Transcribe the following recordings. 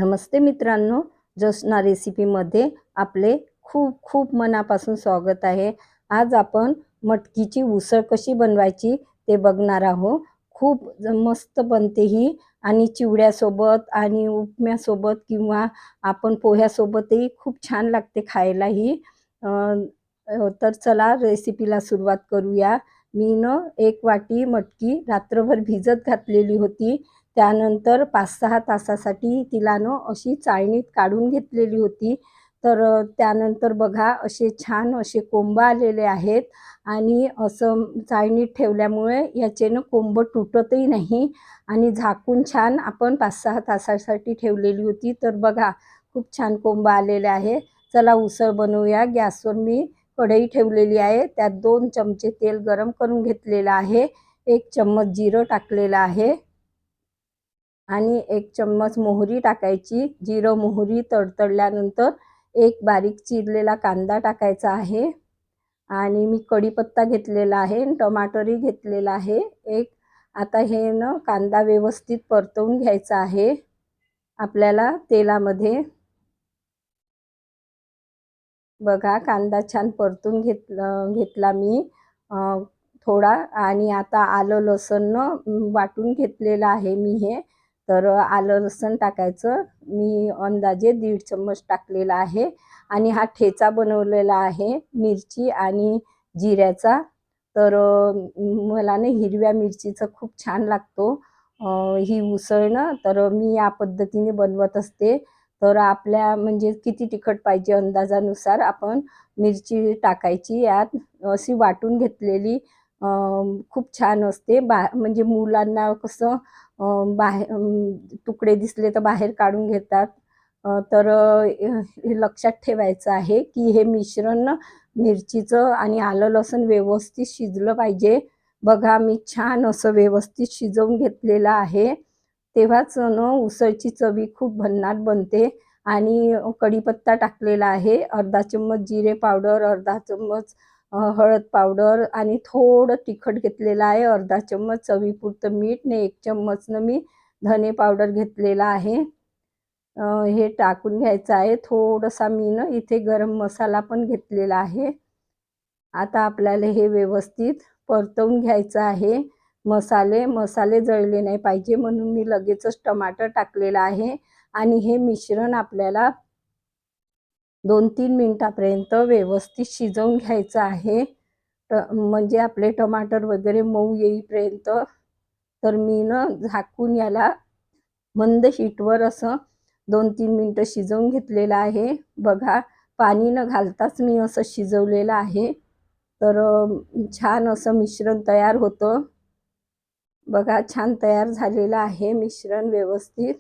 नमस्ते मित्रांनो, ज्योत्स्ना रेसिपीमध्ये आपले खूप खूप मनापासून स्वागत आहे। आज आपण मटकीची उसळ कशी बनवायची ते बघणार आहोत। खूप मस्त बनते ही आणि चिवड्यासोबत आणि उपम्यासोबत किंवा आपण पोह्यासोबतही खूप छान लागते खायला ही। तर चला रेसिपीला सुरुवात करूया। मी 1 वाटी मटकी रात्रभर भिजत घातलेली होती। त्यानंतर 5-6 तासासाठी तिला अशी चाळणीत काढून घेतलेली होती। तर त्यानंतर बघा असे छान असे कोंब आलेले आहेत आणि असं चाळणीत ठेवल्यामुळे याचे कोंब तुटतही नाही आणि झाकून छान आपण 5-6 तासासाठी ठेवलेली होती। तर बघा खूप छान कोंब आलेले आहे। चला उसळ बनवूया। गॅसवर मी कढई ठेवलेली आहे, त्यात 2 चमचे तेल गरम करून घेतलेलं आहे। 1 चम्मच जिरं टाकलेलं आहे आणि 1 चम्मच मोहरी टाकायची। जिरं मोहरी तडतडल्यानंतर 1 बारीक चिरलेला कांदा टाकायचा आहे आणि मी कढीपत्ता घेतलेला आहे, टमाटरही घेतलेला आहे एक। आता हे कांदा व्यवस्थित परतवून घ्यायचा आहे आपल्याला तेलामध्ये। बघा कांदा छान परतून घेतला मी थोडा आणि आता आलं लसूण वाटून घेतलेलं आहे मी हे। तर आलं लसूण टाकायचं। मी अंदाजे 1.5 चम्मच टाकलेला आहे आणि हा ठेचा बनवलेला आहे मिरची आणि जिऱ्याचा। तर मला हिरव्या मिरचीचा खूप छान लागतो ही उसळ तर मी या पद्धतीने बनवत असते। तर आपल्या म्हणजे किती तिखट पाहिजे अंदाजानुसार आपण मिरची टाकायची यात। अशी वाटून घेतलेली खूप छान असते। म्हणजे मुलांना कसं बाहेर तुकडे दिसले तर बाहेर काढून घेतात। तर हे लक्षात ठेवायचं आहे की हे मिश्रण मिरचीचं आणि आलं लसूण व्यवस्थित शिजलं पाहिजे। बघा मी छान असं व्यवस्थित शिजवून घेतलेलं आहे, तेव्हाच उसळची चवी खूप भन्नाट बनते। आणि कढीपत्ता टाकलेला आहे, अर्धा चम्मच जिरे पावडर, अर्धा चम्मच हळद पावडर आणि थोडं तिखट घेतलेलं आहे, अर्धा चम्मच चवीपुरतं मीठ ने 1 चम्मच मी धने पावडर घेतलेला आहे। हे टाकून घ्यायचं आहे। थोडासा मी इथे गरम मसाला पण घेतलेला आहे। आता आपल्याला हे व्यवस्थित परतवून घ्यायचं आहे। मसाले जळले नाही पाहिजे म्हणून मी लगेचच टमाटर टाकलेला आहे आणि हे मिश्रण आपल्याला 2-3 मिनिटापर्यंत व्यवस्थित शिजवून घ्यायचं आहे। म्हणजे आपले टमाटर वगैरे मऊ येईपर्यंत। तर मी झाकून याला मंद हीटवर असं 2-3 मिनिटं शिजवून घेतलेलं आहे। बघा पाणी न घालताच मी असं शिजवलेलं आहे। तर छान असं मिश्रण तयार होतं। बघा छान तयार झालेलं आहे मिश्रण, व्यवस्थित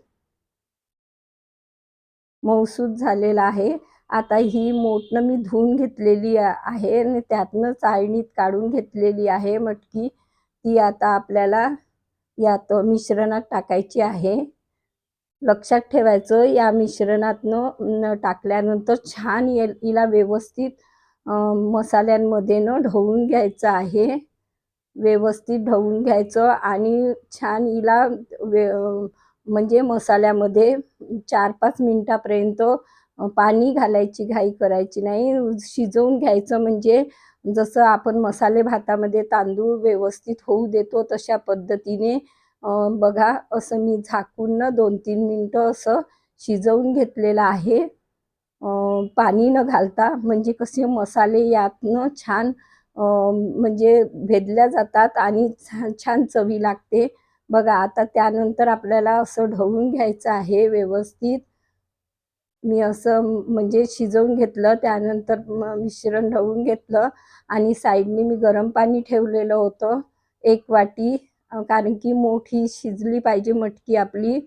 मऊसूत झालेलं आहे। आता ही मोठं मी धुवून घेतलेली आहे आणि त्यातनं चाळणीत काढून घेतलेली आहे मटकी। ती आता आपल्याला यात मिश्रणात टाकायची आहे। लक्षात ठेवायचं या मिश्रणातनं टाकल्यानंतर छान हिला व्यवस्थित मसाल्यांमध्ये ढवळून घ्यायचं आहे। व्यवस्थित ढवळून घ्यायचं आणि छान हिला म्हणजे मसाल्यामध्ये 4-5 मिनिटापर्यंत पाणी घालायची घाई करायची नाही, शिजवून घ्यायचं। म्हणजे जसं आपण मसाले भातामध्ये तांदूळ व्यवस्थित होऊ देतो तशा पद्धतीने बघा असं मी झाकून 2-3 मिनिटं असं शिजवून घेतलेलं आहे पाणी न घालता। म्हणजे कसे मसाले यातनं छान म्हणजे भेदल्या जातात आणि छान चवी लागते। बघा आता त्यानंतर आपल्याला असं ढवळून घ्यायचं आहे व्यवस्थित। मी असं म्हणजे शिजवून घेतलं, त्यानंतर मिश्रण ढवळून घेतलं आणि साईडने मी गरम पाणी ठेवलेलं होतं 1 वाटी, कारण की मोठी शिजली पाहिजे मटकी आपली।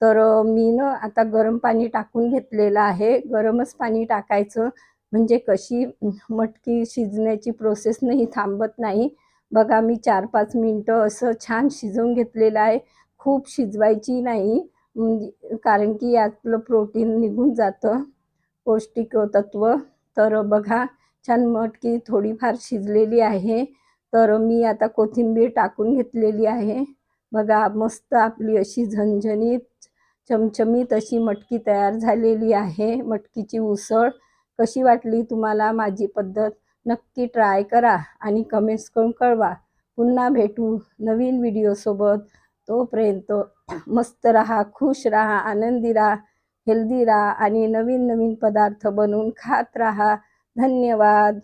तर मी आता गरम पाणी टाकून घेतलेलं आहे। गरमच पाणी टाकायचं म्हणजे कशी मटकी शिजण्याची प्रोसेस नाही थांबत नाही। बघा मी 4-5 मिनिटं असं छान शिजवून घेतलेलं आहे। खूप शिजवायची नाही कारण की यातलं प्रोटीन निघून जातं, पौष्टिक तत्व। तर बघा छान मटकी थोडीफार शिजलेली आहे। तर मी आता कोथिंबीर टाकून घेतलेली आहे। बघा मस्त आपली अशी झणझणीत चमचमीत अशी मटकी तयार झालेली आहे. मटकीची उसळ कशी वाटली तुम्हाला माझी पद्धत? नक्की ट्राय करा आणि कमेंट्स करून कळवा. पुन्हा भेटू नवीन व्हिडिओसोबत. तोपर्यंत मस्त राहा, खुश राहा, आनंदी राहा, हेल्दी राहा आणि नवीन नवीन पदार्थ बनवून खात राहा. धन्यवाद.